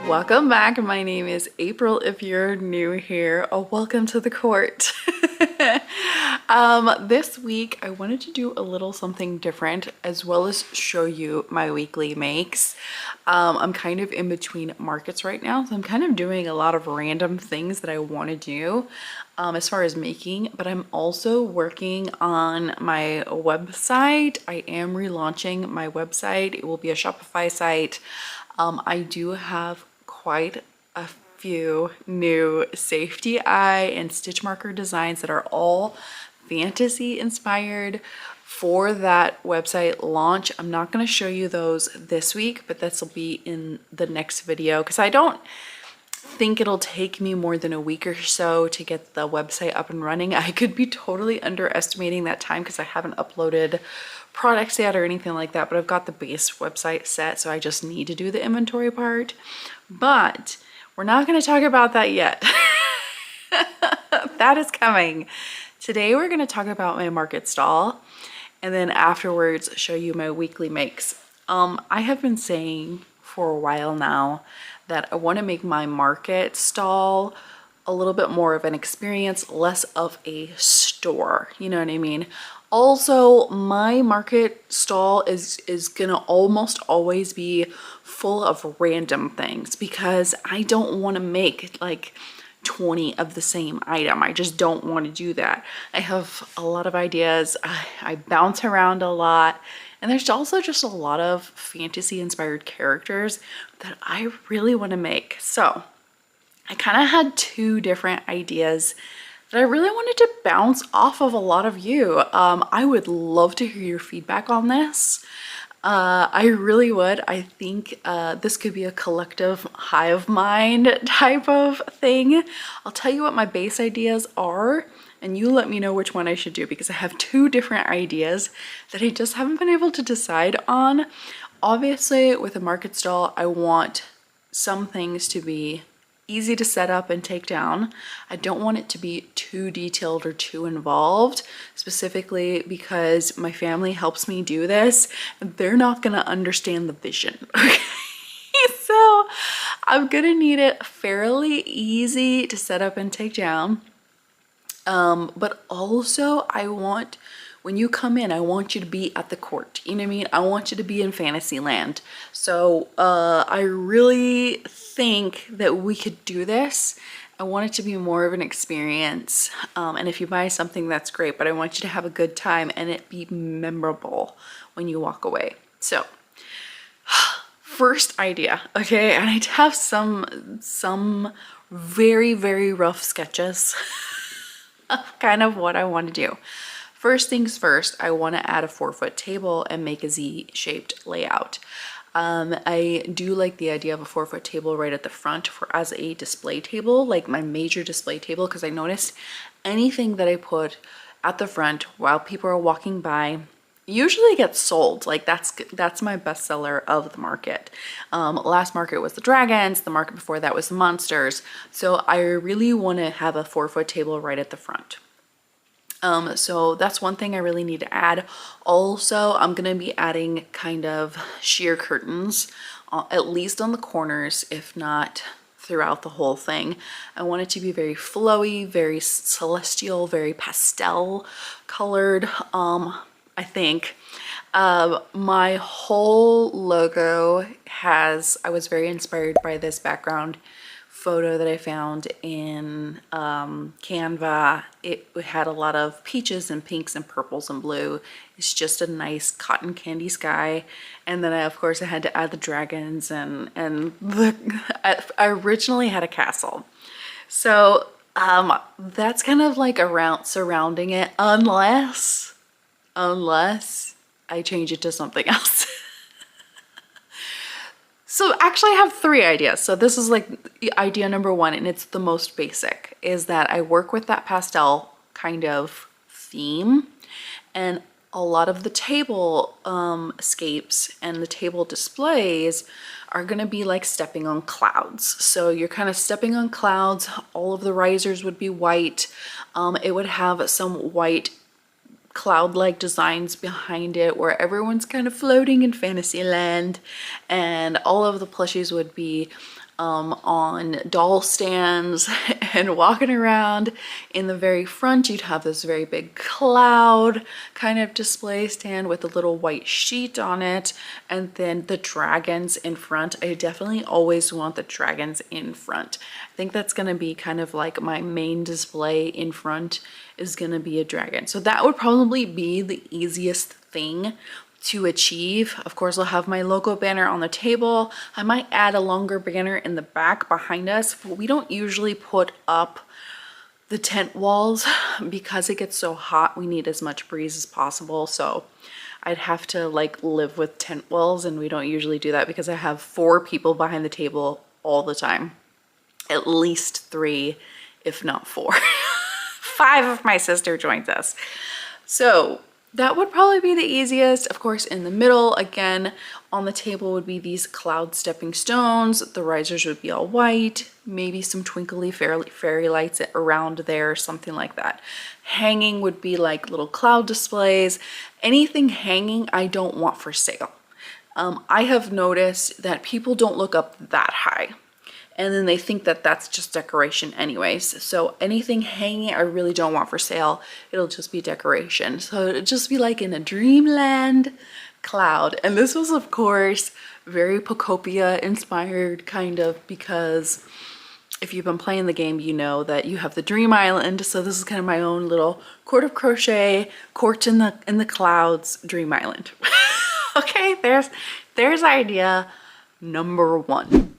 Welcome back. My name is April. If you're new here, welcome to the court. This week I wanted to do a little something different as well as show you my weekly makes. I'm kind of in between markets right now, so I'm kind of doing a lot of random things that I want to do as far as making, but I'm also working on my website. I am relaunching my website. It will be a Shopify site. I do have quite a few new safety eye and stitch marker designs that are all fantasy inspired for that website launch. I'm not going to show you those this week, but this will be in the next video because I don't think it'll take me more than a week or so to get the website up and running. I could be totally underestimating that time because I haven't uploaded products yet or anything like that, but I've got the base website set, so I just need to do the inventory part. But we're not going to talk about that yet. That is coming. Today we're going to talk about my market stall, and then afterwards show you my weekly makes. I have been saying for a while now that I want to make my market stall a little bit more of an experience, less of a store, you know what I mean? Also, my market stall is gonna almost always be full of random things because I don't want to make like 20 of the same item. I just don't want to do that. I have a lot of ideas. I bounce around a lot. And there's also just a lot of fantasy inspired characters that I really want to make. So I kind of had two different ideas that I really wanted to bounce off of a lot of you. I would love to hear your feedback on this. I really would. I think this could be a collective hive mind type of thing. I'll tell you what my base ideas are, and you let me know which one I should do because I have two different ideas that I just haven't been able to decide on. Obviously, with a market stall, I want some things to be easy to set up and take down. I don't want it to be too detailed or too involved, specifically because my family helps me do this and they're not gonna understand the vision. Okay? So I'm gonna need it fairly easy to set up and take down. But also I want, when you come in, I want you to be at the court. You know what I mean? I want you to be in Fantasyland. So I really think that we could do this. I want it to be more of an experience. And if you buy something, that's great, but I want you to have a good time and it be memorable when you walk away. So first idea, okay? And I have some very, very rough sketches of kind of what I want to do. First things first, I want to add a 4-foot table and make a Z-shaped layout. I do like the idea of a 4-foot table right at the front as a display table, like my major display table, because I noticed anything that I put at the front while people are walking by usually gets sold. Like that's my bestseller of the market. Last market was the dragons, the market before that was the monsters. So I really want to have a 4-foot table right at the front. So that's one thing I really need to add. Also, I'm gonna be adding kind of sheer curtains, at least on the corners, if not throughout the whole thing. I want it to be very flowy, very celestial, very pastel colored, I think. My whole logo I was very inspired by this background photo that I found in Canva. It had a lot of peaches and pinks and purples and blue. It's just a nice cotton candy sky. And then of course I had to add the dragons and I originally had a castle. So that's kind of like around surrounding it unless I change it to something else. So actually I have 3 ideas. So this is like idea number 1, and it's the most basic, is that I work with that pastel kind of theme, and a lot of the table escapes and the table displays are gonna be like stepping on clouds. So you're kind of stepping on clouds. All of the risers would be white. It would have some white cloud-like designs behind it where everyone's kind of floating in Fantasyland, and all of the plushies would be on doll stands and walking around. In the very front, you'd have this very big cloud kind of display stand with a little white sheet on it, and then the dragons in front. I definitely always want the dragons in front. I think that's gonna be kind of like my main display in front is gonna be a dragon. So that would probably be the easiest thing to achieve. Of course, I'll have my logo banner on the table. I might add a longer banner in the back behind us, but we don't usually put up the tent walls because it gets so hot. We need as much breeze as possible. So I'd have to like live with tent walls, and we don't usually do that because I have 4 people behind the table all the time. At least 3, if not 4. 5 if my sister joins us. So that would probably be the easiest. Of course, in the middle, again, on the table would be these cloud stepping stones. The risers would be all white, maybe some twinkly fairy lights around there, something like that. Hanging would be like little cloud displays. Anything hanging, I don't want for sale. I have noticed that people don't look up that high, and then they think that that's just decoration anyways. So anything hanging, I really don't want for sale. It'll just be decoration. So it'll just be like in a dreamland cloud. And this was, of course, very Pocopia inspired kind of, because if you've been playing the game, you know that you have the dream island. So this is kind of my own little court of crochet, court in the clouds, dream island. Okay, there's idea number 1.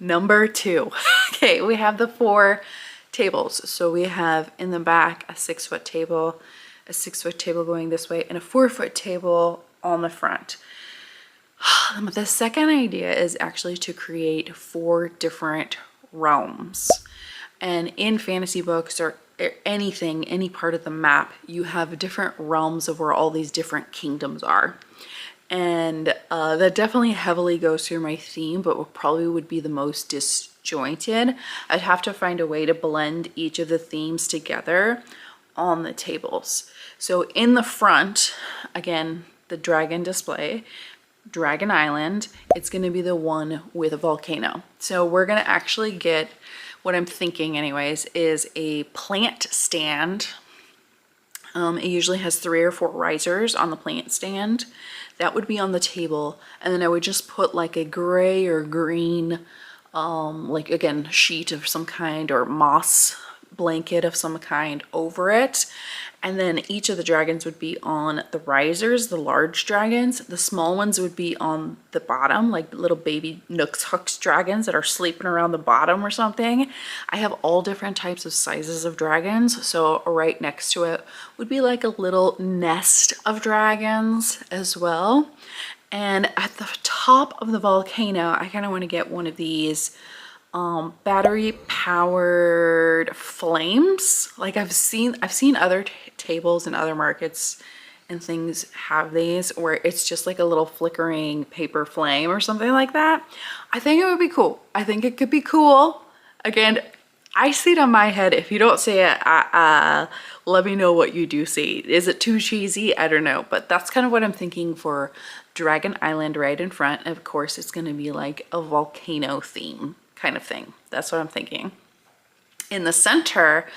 Number 2, okay, we have the 4 tables. So we have in the back a 6-foot table, a 6-foot table going this way, and a 4-foot table on the front. The second idea is actually to create 4 different realms. And in fantasy books or anything, any part of the map, you have different realms of where all these different kingdoms are. And that definitely heavily goes through my theme, but probably would be the most disjointed. I'd have to find a way to blend each of the themes together on the tables. So in the front, again, the dragon display, Dragon Island, it's going to be the one with a volcano. So we're going to actually get, what I'm thinking anyways, is a plant stand. It usually has 3 or 4 risers on the plant stand. That would be on the table, and then I would just put like a gray or green, like again, sheet of some kind or moss blanket of some kind over it. And then each of the dragons would be on the risers, the large dragons. The small ones would be on the bottom, like little baby Nooks Hooks dragons that are sleeping around the bottom or something. I have all different types of sizes of dragons. So right next to it would be like a little nest of dragons as well. And at the top of the volcano, I kind of want to get one of these battery powered flames. Like I've seen other tables and other markets and things have these where it's just like a little flickering paper flame or something like that. I think it would be cool. I think it could be cool. Again, I see it on my head. If you don't see it, let me know what you do see. Is it too cheesy? I don't know, but that's kind of what I'm thinking for Dragon Island right in front. And of course, it's going to be like a volcano theme kind of thing. That's what I'm thinking. In the center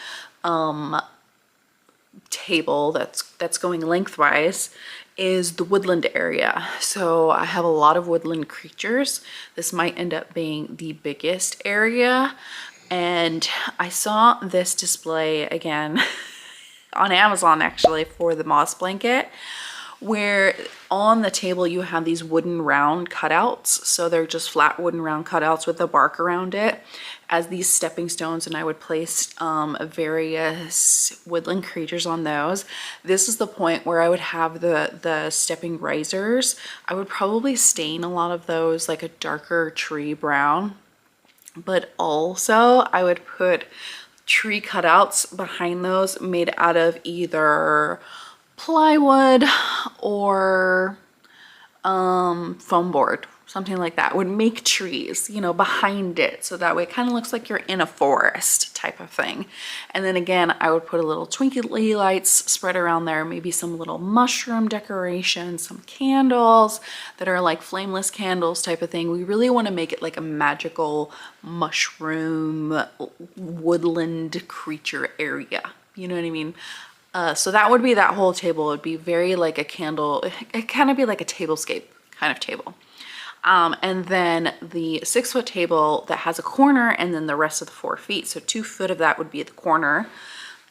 table that's going lengthwise is the woodland area. So I have a lot of woodland creatures. This might end up being the biggest area. And I saw this display again on Amazon actually for the moss blanket, where on the table you have these wooden round cutouts. So they're just flat wooden round cutouts with the bark around it as these stepping stones, and I would place various woodland creatures on those. This is the point where I would have the stepping risers. I would probably stain a lot of those like a darker tree brown, but also I would put tree cutouts behind those made out of either plywood or foam board, something like that. Would make trees, you know, behind it, so that way it kind of looks like you're in a forest type of thing. And then again, I would put a little twinkly lights spread around there, maybe some little mushroom decoration, some candles that are like flameless candles type of thing. We really want to make it like a magical mushroom woodland creature area. You know what I mean? So that would be that whole table. It would be very like a candle, it kind of be like a tablescape kind of table. And then the 6-foot table that has a corner and then the rest of the 4 feet. So 2 foot of that would be at the corner.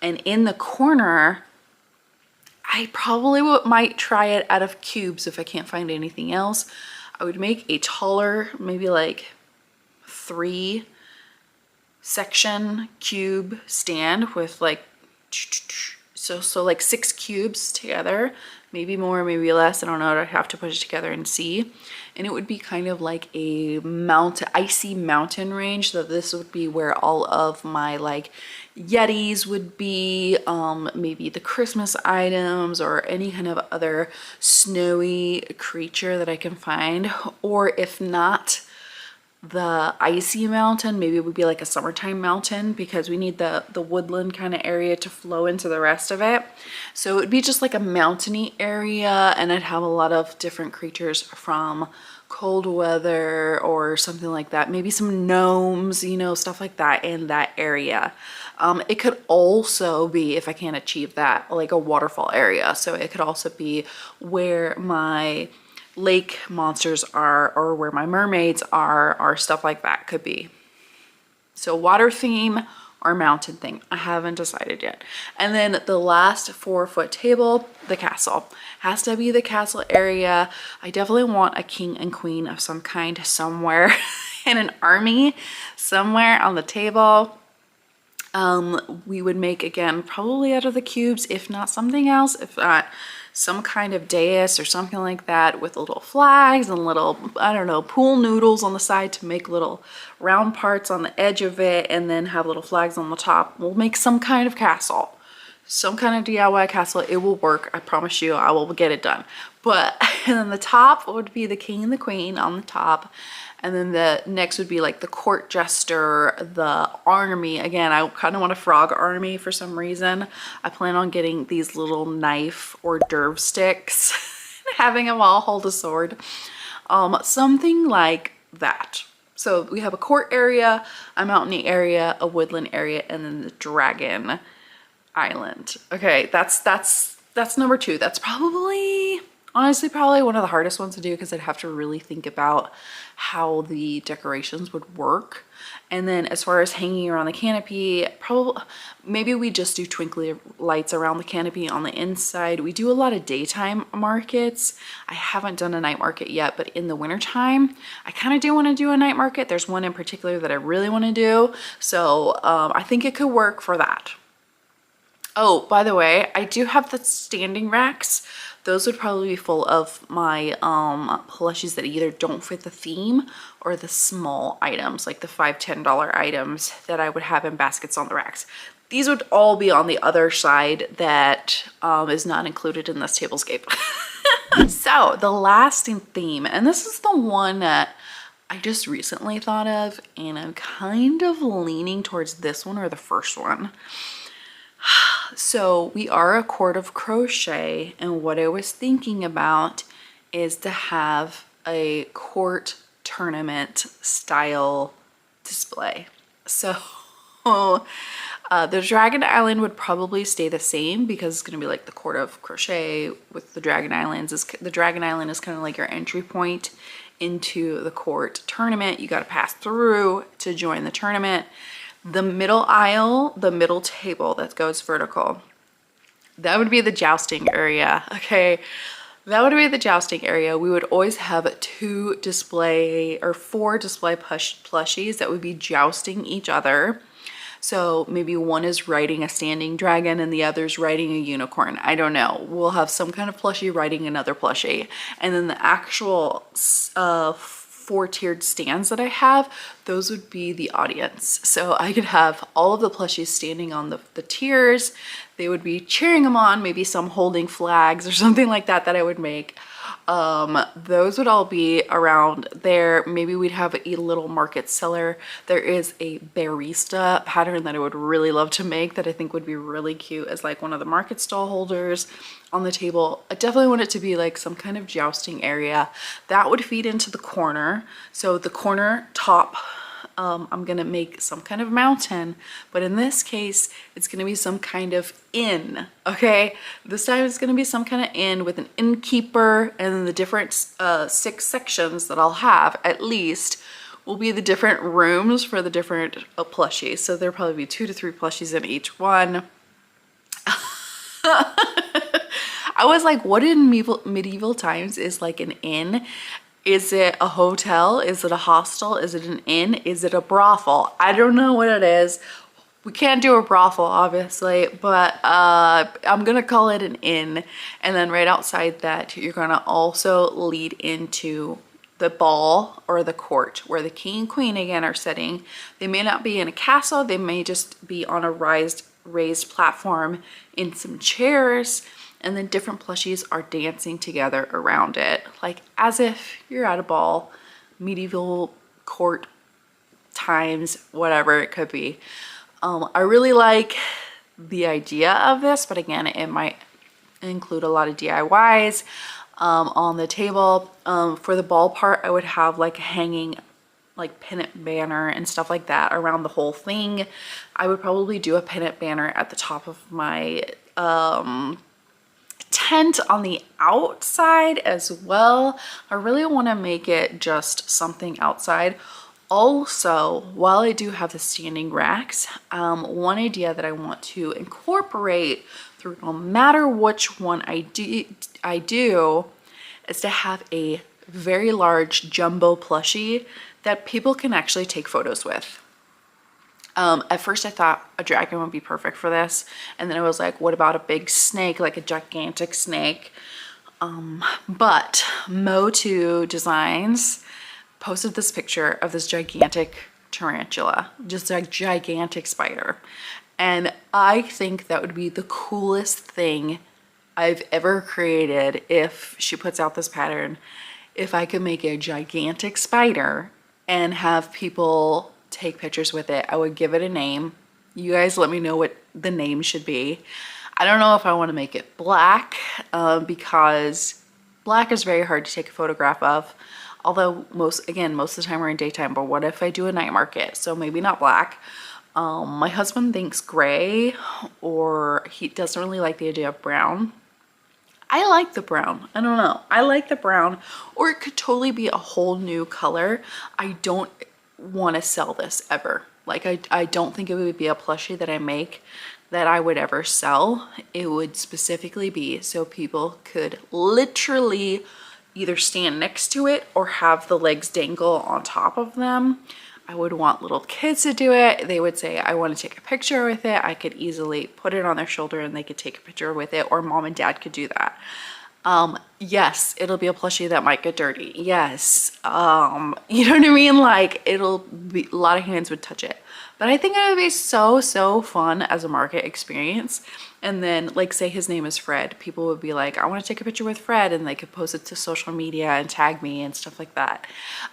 And in the corner, I probably might try it out of cubes if I can't find anything else. I would make a taller, maybe like 3 section cube stand with like, so like 6 cubes together, maybe more, maybe less. I don't know. I'd have to put it together and see. And it would be kind of like a icy mountain range. So this would be where all of my like Yetis would be, maybe the Christmas items or any kind of other snowy creature that I can find. Or if not the icy mountain, maybe it would be like a summertime mountain, because we need the woodland kind of area to flow into the rest of it. So it would be just like a mountainy area, and I'd have a lot of different creatures from cold weather or something like that. Maybe some gnomes, you know, stuff like that in that area. It could also be, if I can't achieve that, like a waterfall area. So it could also be where my lake monsters are, or where my mermaids are, or stuff like that could be. So water theme or mountain thing, I haven't decided yet. And then the last 4-foot table, the castle. Has to be the castle area. I definitely want a king and queen of some kind somewhere in an army somewhere on the table. We would make, again, probably out of the cubes, if not something else, if not some kind of dais or something like that, with little flags and little, I don't know, pool noodles on the side to make little round parts on the edge of it, and then have little flags on the top. We'll make some kind of castle, some kind of DIY castle. It will work. I promise you, I will get it done. But, and then the top would be the king and the queen on the top. And then the next would be like the court jester, the army. Again, I kind of want a frog army for some reason. I plan on getting these little knife hors d'oeuvre sticks and having them all hold a sword. Something like that. So we have a court area, a mountainy area, a woodland area, and then the dragon island. Okay, that's number 2. That's probably, honestly, probably one of the hardest ones to do, because I'd have to really think about how the decorations would work. And then as far as hanging around the canopy, probably maybe we just do twinkly lights around the canopy on the inside. We do a lot of daytime markets. I haven't done a night market yet, but in the wintertime, I kind of do want to do a night market. There's one in particular that I really want to do. So I think it could work for that. Oh, by the way, I do have the standing racks. Those would probably be full of my plushies that either don't fit the theme, or the small items, like the $5, $10 items that I would have in baskets on the racks. These would all be on the other side that is not included in this tablescape. So the last theme, and this is the one that I just recently thought of, and I'm kind of leaning towards this one or the first one. So we are a court of crochet, and what I was thinking about is to have a court tournament style display. So the Dragon Island would probably stay the same, because it's going to be like the court of crochet with the Dragon Islands. The Dragon Island is kind of like your entry point into the court tournament. You got to pass through to join the tournament. The middle aisle, the middle table that goes vertical, that would be the jousting area. Okay, that would be the jousting area. We would always have 4 display plushies that would be jousting each other. So maybe one is riding a standing dragon and the other's riding a unicorn. I don't know. We'll have some kind of plushie riding another plushie. And then the actual 4-tiered stands that I have, those would be the audience. So I could have all of the plushies standing on the tiers. They would be cheering them on, maybe some holding flags or something like that that I would make. Those would all be around there. Maybe we'd have a little market seller. There is a barista pattern that I would really love to make that I think would be really cute as like one of the market stall holders on the table. I definitely want it to be like some kind of jousting area that would feed into the corner. So the corner top, I'm gonna make some kind of mountain, but in this case it's gonna be some kind of inn. Okay, this time it's gonna be some kind of inn with an innkeeper, and then the different 6 sections that I'll have at least will be the different rooms for the different plushies. So there'll probably be 2 to 3 plushies in each one. I was like, what in medieval times is like an inn? Is it a hotel? Is it a hostel? Is it an inn? Is it a brothel? I don't know what it is. We can't do a brothel, obviously, but I'm gonna call it an inn. And then right outside that, you're gonna also lead into the ball or the court where the king and queen again are sitting. They may not be in a castle. They may just be on a raised platform in some chairs. And then different plushies are dancing together around it, like as if you're at a ball, medieval court times, whatever it could be. I really like the idea of this, but again, it might include a lot of DIYs on the table. For the ball part, I would have like a hanging like pennant banner and stuff like that around the whole thing. I would probably do a pennant banner at the top of my tent on the outside as well. I really want to make it just something outside. Also, while I do have the standing racks, one idea that I want to incorporate through no matter which one I do is to have a very large jumbo plushie that people can actually take photos with. At first I thought a dragon would be perfect for this, and then I was like, what about a big snake, like a gigantic snake? But Mo2 Designs posted this picture of this gigantic tarantula, just a gigantic spider, and I think that would be the coolest thing I've ever created if she puts out this pattern. If I could make a gigantic spider and have people take pictures with it, I would give it a name. You guys let me know what the name should be. I don't know if I want to make it black because black is very hard to take a photograph of. Although most of the time we're in daytime, but what if I do a night market? So maybe not black. My husband thinks gray, or he doesn't really like the idea of brown. I like the brown. I don't know. I like the brown, or it could totally be a whole new color. I don't want to sell this ever. Like I don't think it would be a plushie that I make that I would ever sell. It would specifically be so people could literally either stand next to it or have the legs dangle on top of them. I would want little kids to do it. They would say, I want to take a picture with it. I could easily put it on their shoulder and they could take a picture with it, or mom and dad could do that. Yes, it'll be a plushie that might get dirty. Yes. You know what I mean? Like, it'll be, a lot of hands would touch it. But I think it would be so fun as a market experience. And then, like, say his name is Fred. People would be like, I want to take a picture with Fred, and they could post it to social media and tag me and stuff like that.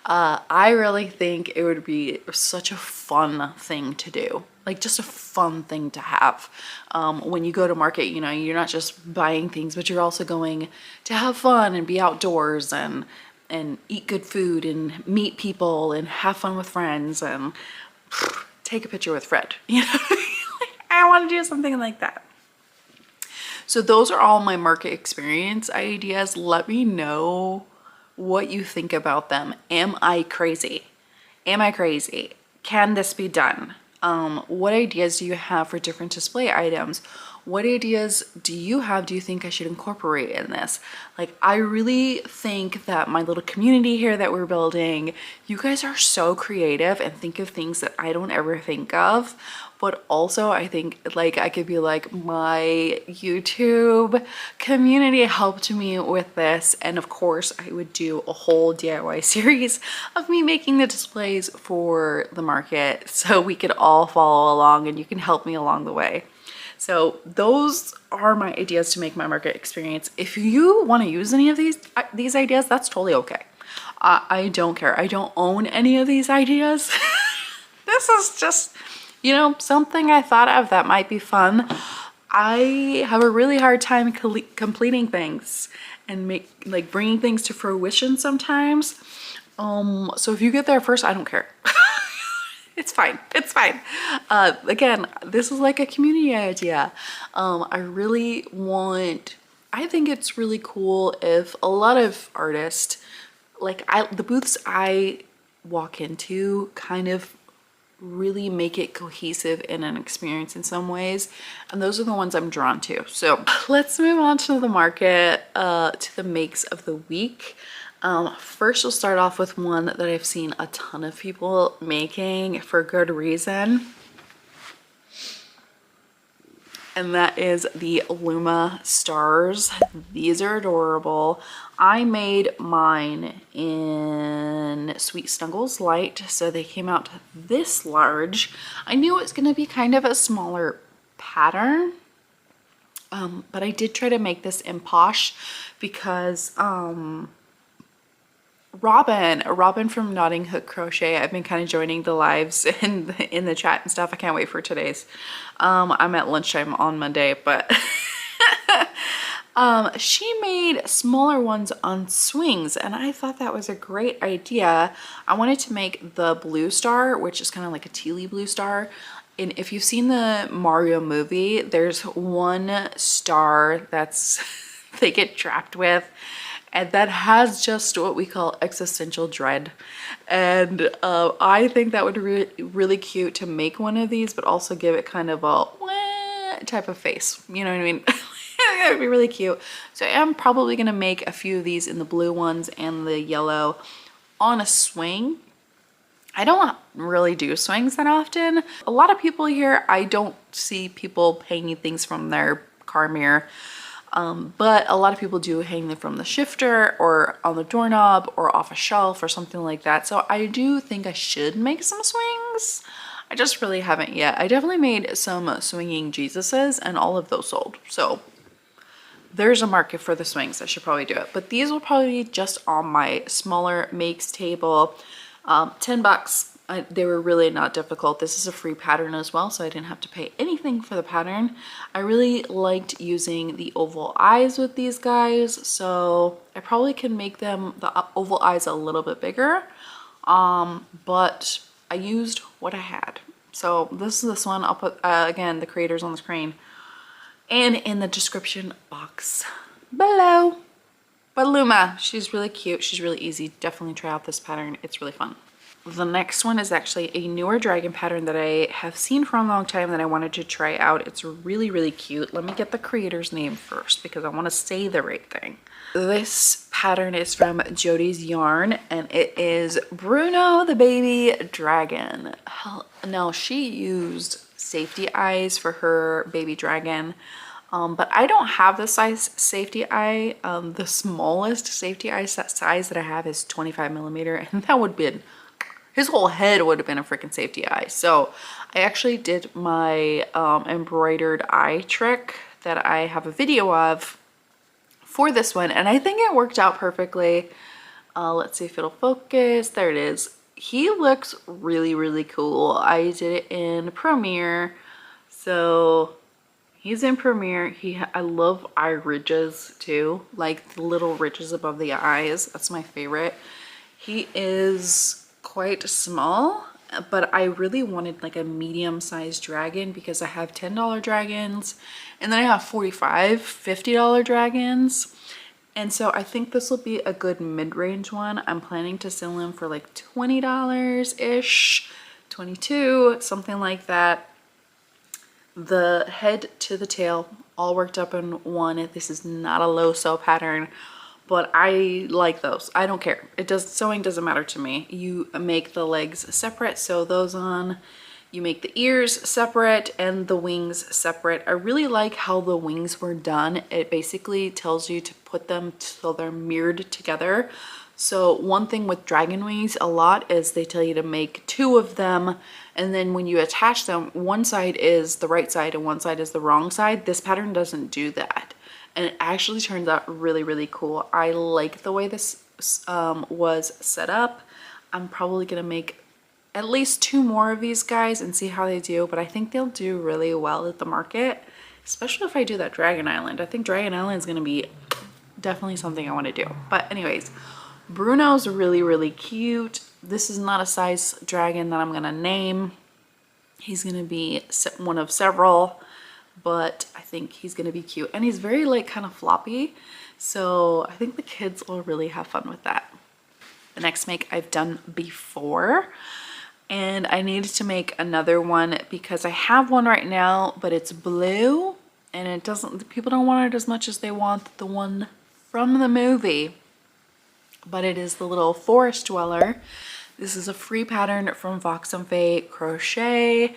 I really think it would be such a fun thing to do. Like, just a fun thing to have. When you go to market, you know, you're not just buying things, but you're also going to have fun and be outdoors and eat good food and meet people and have fun with friends and take a picture with Fred. You know, like, I want to do something like that. So those are all my market experience ideas. Let me know what you think about them. Am I crazy? Am I crazy? Can this be done? What ideas do you have for different display items? What ideas do you have, do you think I should incorporate in this? Like, I really think that my little community here that we're building, you guys are so creative and think of things that I don't ever think of. But also I think, like, I could be like, my YouTube community helped me with this. And of course I would do a whole DIY series of me making the displays for the market so we could all follow along and you can help me along the way. So those are my ideas to make my market experience. If you want to use any of these ideas, that's totally okay. I don't care. I don't own any of these ideas. This is just, you know, something I thought of that might be fun. I have a really hard time completing things and bringing things to fruition sometimes. So if you get there first, I don't care. It's fine. It's fine. Again, this is like a community idea. I think it's really cool if a lot of artists, the booths I walk into kind of really make it cohesive in an experience in some ways, and those are the ones I'm drawn to. So let's move on to the market, to the makes of the week. First we'll start off with one that I've seen a ton of people making for good reason, and that is the Luma Stars. These are adorable. I made mine in Sweet Snuggles Light, so they came out this large. I knew it was going to be kind of a smaller pattern, but I did try to make this in Posh because Robin from Knotting Hook Crochet, I've been kind of joining the lives in the chat and stuff. I can't wait for today's. I'm at lunchtime on Monday, but she made smaller ones on swings, and I thought that was a great idea. I wanted to make the blue star, which is kind of like a tealy blue star. And if you've seen the Mario movie, there's one star that's they get trapped with, and that has just what we call existential dread. And I think that would be really cute to make one of these, but also give it kind of a wah type of face. You know what I mean? That would be really cute. So I am probably going to make a few of these in the blue ones and the yellow on a swing. I don't really do swings that often. A lot of people here, I don't see people hanging things from their car mirror. But a lot of people do hang them from the shifter or on the doorknob or off a shelf or something like that. So I do think I should make some swings. I just really haven't yet. I definitely made some swinging Jesuses, and all of those sold. So there's a market for the swings. I should probably do it. But these will probably be just on my smaller makes table. 10 bucks. They were really not difficult. This is a free pattern as well, so I didn't have to pay anything for the pattern. I really liked using the oval eyes with these guys, so I probably can make them, the oval eyes, a little bit bigger, but I used what I had. So this is this one. I'll put, again, the creators on the screen and in the description box below. But Luma, she's really cute. She's really easy. Definitely try out this pattern. It's really fun. The next one is actually a newer dragon pattern that I have seen for a long time that I wanted to try out. It's really, really cute. Let me get the creator's name first because I want to say the right thing. This pattern is from Jody's Yarn, and it is Bruno the baby dragon. No, she used safety eyes for her baby dragon. But I don't have the size safety eye. The smallest safety eye size that I have is 25 millimeter, and that would be his whole head would have been a freaking safety eye. So I actually did my embroidered eye trick that I have a video of for this one, and I think it worked out perfectly. Let's see if it'll focus. There it is. He looks really, really cool. I did it in Premiere, so he's in Premiere. I love eye ridges too, like the little ridges above the eyes. That's my favorite. He is quite small, but I really wanted like a medium-sized dragon because I have $10 dragons, and then I have $45, $50 dragons. And so I think this will be a good mid-range one. I'm planning to sell him for like $20-ish, $22, something like that. The head to the tail all worked up in one. This is not a low sew pattern, but I like those. I don't care. Sewing doesn't matter to me. You make the legs separate, sew those on, You make the ears separate and the wings separate. I really like how the wings were done. It basically tells you to put them so they're mirrored together. So one thing with dragon wings a lot is they tell you to make 2 of them, and then when you attach them, one side is the right side and one side is the wrong side. This pattern doesn't do that, and it actually turns out really, really cool. I like the way this was set up. I'm probably gonna make at least 2 more of these guys and see how they do, but I think they'll do really well at the market, especially if I do that Dragon Island. I think Dragon Island is going to be definitely something I want to do. But anyways, Bruno's really, really cute. This is not a size dragon that I'm going to name. He's going to be one of several, but I think he's going to be cute. And he's very like kind of floppy, so I think the kids will really have fun with that. The next make I've done before, and I needed to make another one because I have one right now, but it's blue and it doesn't, people don't want it as much as they want the one from the movie, but it is the little forest dweller. This is a free pattern from Fox and Faye Crochet.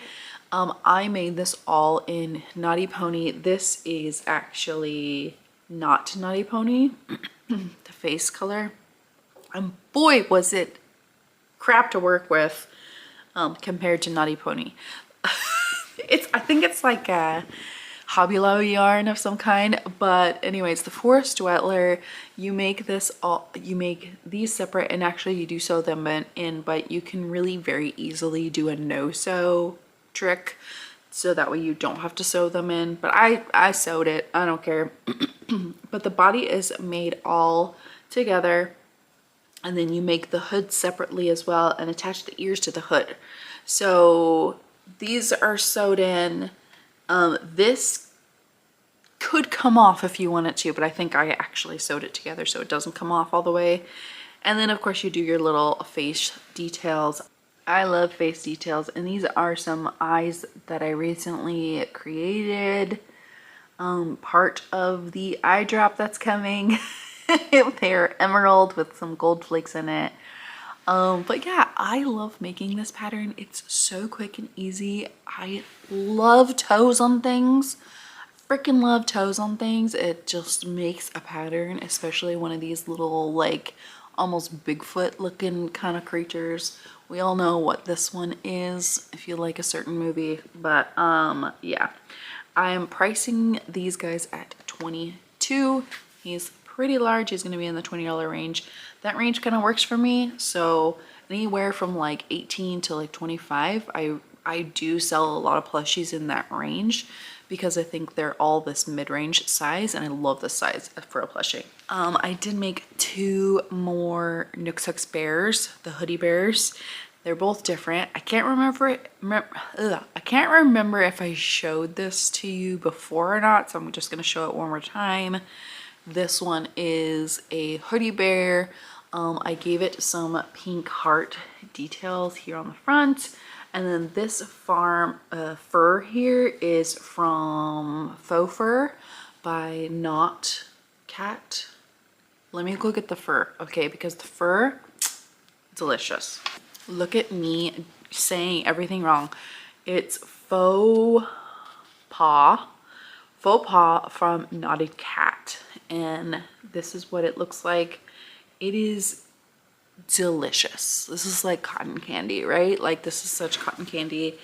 I made this all in Naughty Pony. This is actually not Naughty Pony, the face color. And boy, was it crap to work with compared to Naughty Pony. I think it's like a Hobby Lobby yarn of some kind, but anyways, the forest dweller, you make these separate, and actually you do sew them in, but you can really very easily do a no-sew trick, so that way you don't have to sew them in. But I sewed it, I don't care. But the body is made all together, and then you make the hood separately as well and attach the ears to the hood. So these are sewed in. This could come off if you want it to, but I think I actually sewed it together so it doesn't come off all the way. And then of course you do your little face details. I love face details, and these are some eyes that I recently created. Part of the eye drop that's coming. They're emerald with some gold flakes in it. But yeah, I love making this pattern. It's so quick and easy. I love toes on things. Freaking love toes on things. It just makes a pattern, especially one of these little like almost Bigfoot looking kind of creatures. We all know what this one is if you like a certain movie, but yeah. I am pricing these guys at $22. He's pretty large. He's going to be in the $20 range. That range kind of works for me. So anywhere from like 18 to like 25. I do sell a lot of plushies in that range because I think they're all this mid-range size, and I love this size for a plushie. I did make 2 more Nooks Bears, the hoodie bears. They're both different. I can't remember if I showed this to you before or not, so I'm just going to show it one more time. This one is a hoodie bear. I gave it some pink heart details here on the front. And then this fur here is from Faux Fur by Not Cat. Let me go get the fur, okay? Because the fur, delicious. Look at me saying everything wrong. It's Faux Paw from Naughty Cat. And this is what it looks like. It is delicious. This is like cotton candy, right? Like this is such cotton candy.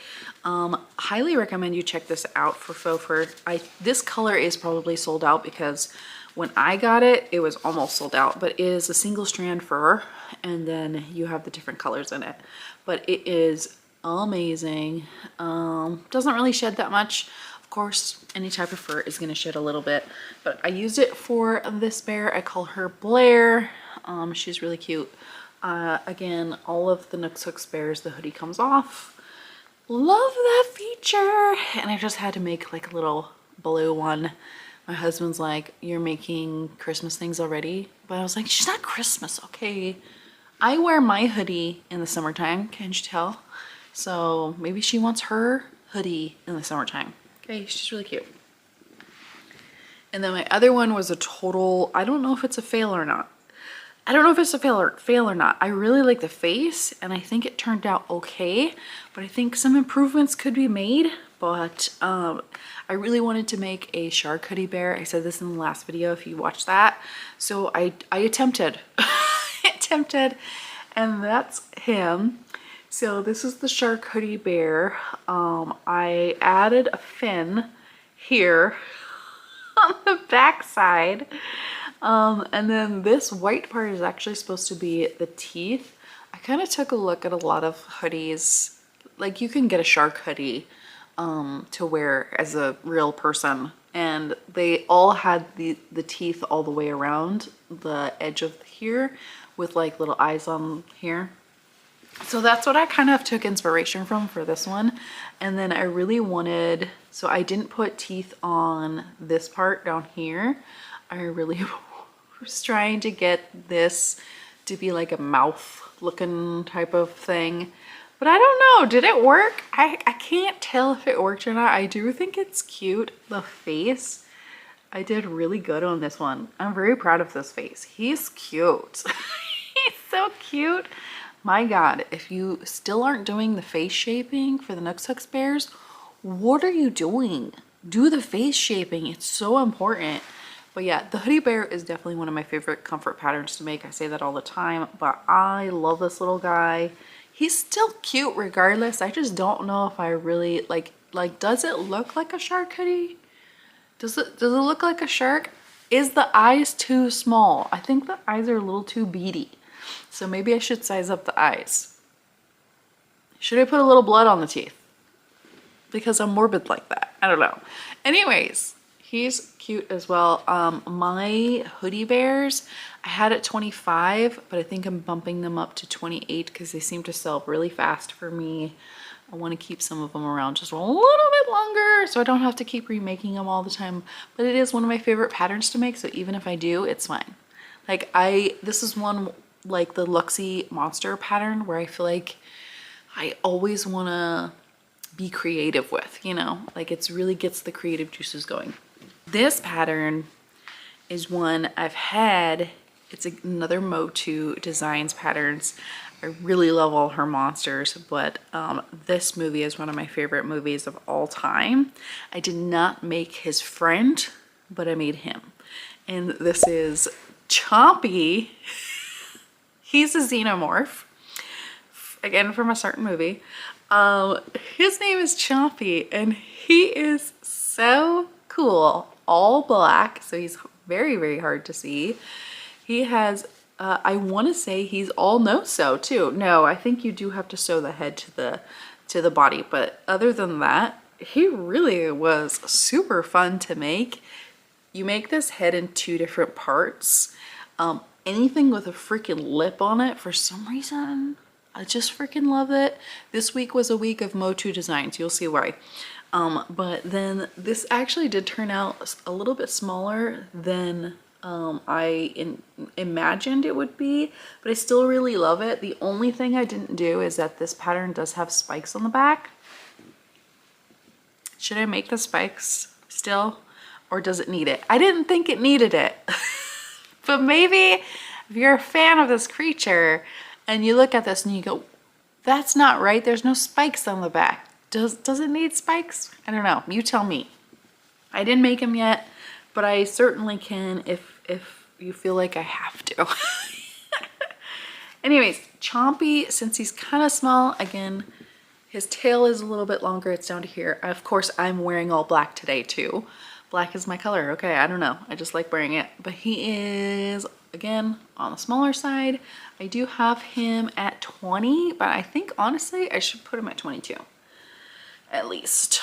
Highly recommend you check this out for Faux Fur. This color is probably sold out because when I got it, it was almost sold out, but it is a single strand fur, and then you have the different colors in it. But it is amazing. Doesn't really shed that much. Of course, any type of fur is going to shed a little bit, but I used it for this bear. I call her Blair. She's really cute. Again, all of the Nooks bears, the hoodie comes off. Love that feature. And I just had to make like a little blue one. My husband's like, you're making Christmas things already? But I was like, she's not Christmas, okay? I wear my hoodie in the summertime, can't you tell? So maybe she wants her hoodie in the summertime. Okay, she's really cute. And then my other one was a total, I don't know if it's a fail or not. I don't know if it's a fail or not. I really like the face and I think it turned out okay, but I think some improvements could be made. But I really wanted to make a shark hoodie bear. I said this in the last video if you watched that. So I attempted. I attempted, and that's him. So this is the shark hoodie bear. I added a fin here on the back side. And then this white part is actually supposed to be the teeth. I kind of took a look at a lot of hoodies. Like you can get a shark hoodie to wear as a real person, and they all had the teeth all the way around the edge of here with like little eyes on here. So that's what I kind of took inspiration from for this one. And then I really wanted, so I didn't put teeth on this part down here. I really was trying to get this to be like a mouth looking type of thing. But I don't know, did it work? I can't tell if it worked or not. I do think it's cute, the face. I did really good on this one. I'm very proud of this face. He's cute. He's so cute. My God, if you still aren't doing the face shaping for the Nooks Hooks bears, what are you doing? Do the face shaping, it's so important. But yeah, the hoodie bear is definitely one of my favorite comfort patterns to make. I say that all the time, but I love this little guy. He's still cute regardless. I just don't know if I really like, does it look like a shark hoodie? Does it look like a shark? Is the eyes too small? I think the eyes are a little too beady. So maybe I should size up the eyes. Should I put a little blood on the teeth? Because I'm morbid like that. I don't know. Anyways, he's cute as well. My hoodie bears, I had at 25, but I think I'm bumping them up to 28 because they seem to sell really fast for me. I want to keep some of them around just a little bit longer so I don't have to keep remaking them all the time. But it is one of my favorite patterns to make, so even if I do, it's fine. Like this is one like the Luxie monster pattern where I feel like I always want to be creative with, you know, like it's really gets the creative juices going. This pattern is one I've had. It's another Motu Designs patterns. I really love all her monsters, but this movie is one of my favorite movies of all time. I did not make his friend, but I made him. And this is Choppy. He's a xenomorph, again from a certain movie. His name is Choppy, and he is so cool. All black, so he's very, very hard to see. He has, I want to say he's all no-sew too. No, I think you do have to sew the head to the body, but other than that, he really was super fun to make. You make this head in 2 different parts. Anything with a freaking lip on it, for some reason, I just freaking love it. This week was a week of Motu Designs. You'll see why. But then this actually did turn out a little bit smaller than I imagined it would be, but I still really love it. The only thing I didn't do is that this pattern does have spikes on the back. Should I make the spikes still, or does it need it? I didn't think it needed it. But maybe if you're a fan of this creature and you look at this and you go, that's not right, there's no spikes on the back. Does it need spikes? I don't know, you tell me. I didn't make them yet, but I certainly can if you feel like I have to. Anyways, Chompy, since he's kind of small, again, his tail is a little bit longer, it's down to here. Of course, I'm wearing all black today too. Black is my color. Okay, I don't know. I just like wearing it. But he is, again, on the smaller side. I do have him at 20, but I think, honestly, I should put him at 22. At least.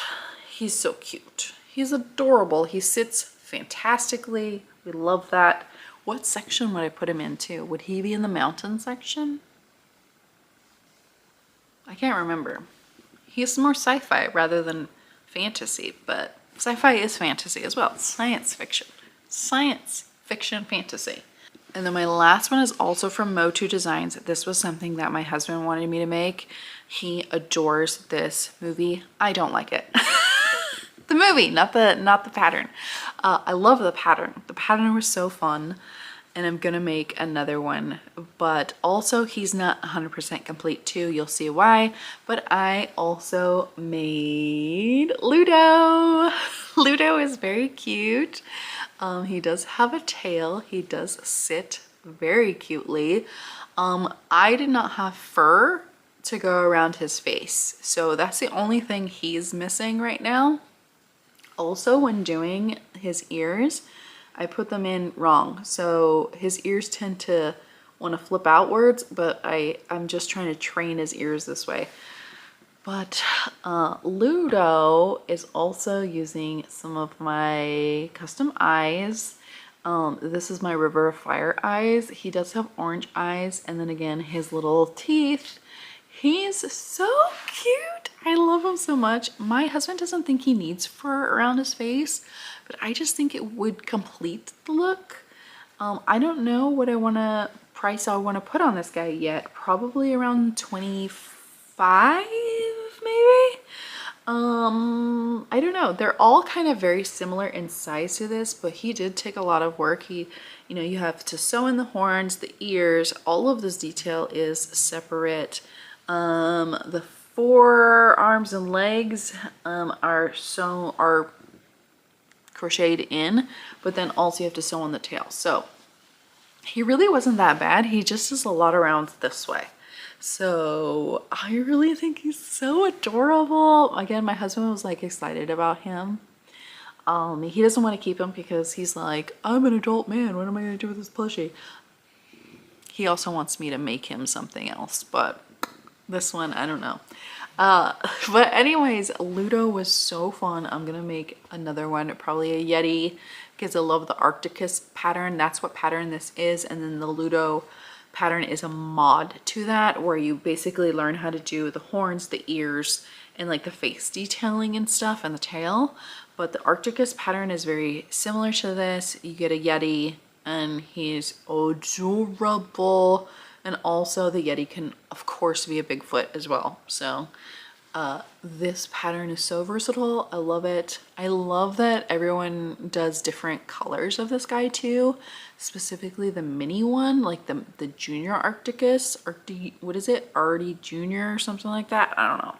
He's so cute. He's adorable. He sits fantastically. We love that. What section would I put him into? Would he be in the mountain section? I can't remember. He's more sci-fi rather than fantasy, but sci-fi is fantasy as well. Science fiction. Science fiction fantasy. And then my last one is also from Motu Designs. This was something that my husband wanted me to make. He adores this movie. I don't like it. The movie, not the pattern. I love the pattern. The pattern was so fun. and I'm gonna make another one, but also he's not 100% complete too. You'll see why. But I also made Ludo. Ludo is very cute. He does have a tail. He does sit very cutely. I did not have fur to go around his face, so that's the only thing he's missing right now. Also, when doing his ears, I put them in wrong, so his ears tend to want to flip outwards, but I'm just trying to train his ears this way. But Ludo is also using some of my custom eyes. This is my River of Fire eyes. He does have orange eyes, and then again his little teeth. He's so cute. I love him so much. My husband doesn't think he needs fur around his face, but I just think it would complete the look. I don't know what price I want to put on this guy yet. Probably around 25 maybe. I don't know. They're all kind of very similar in size to this, but he did take a lot of work. You know, you have to sew in the horns, the ears, all of this detail is separate. The forearms and legs are crocheted in, but then also you have to sew on the tail. So he really wasn't that bad. He just does a lot around this way. So I really think he's so adorable. Again, my husband was like excited about him. He doesn't want to keep him because he's like, I'm an adult man. What am I going to do with this plushie? He also wants me to make him something else, but this one, I don't know. But anyways, Ludo was so fun. I'm gonna make another one, probably a Yeti, because I love the Arcticus pattern. That's what pattern this is. And then the Ludo pattern is a mod to that, where you basically learn how to do the horns, the ears, and like the face detailing and stuff, and the tail. But the Arcticus pattern is very similar to this. You get a Yeti, and he's adorable. And also the Yeti can, of course, be a Bigfoot as well. So this pattern is so versatile. I love it. I love that everyone does different colors of this guy too. Specifically the mini one, like the Junior Arcticus, or what is it? Artie Junior or something like that. I don't know.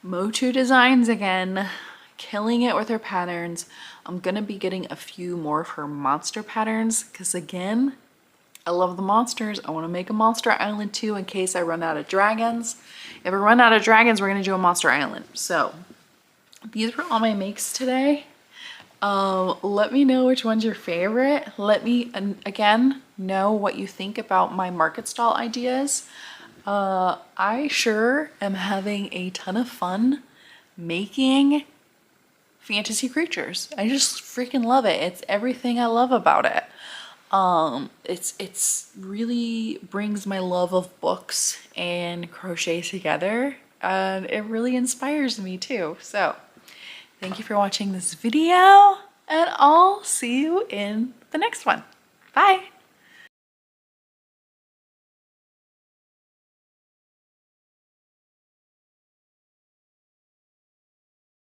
Motu Designs again, killing it with her patterns. I'm gonna be getting a few more of her monster patterns because again, I love the monsters. I want to make a monster island too in case I run out of dragons. If I run out of dragons, we're going to do a monster island. So these were all my makes today. Let me know which one's your favorite. Let me, again, know what you think about my market stall ideas. I sure am having a ton of fun making fantasy creatures. I just freaking love it. It's everything I love about it. It's really brings my love of books and crochet together, and it really inspires me too. So thank you for watching this video, and I'll see you in the next one. Bye.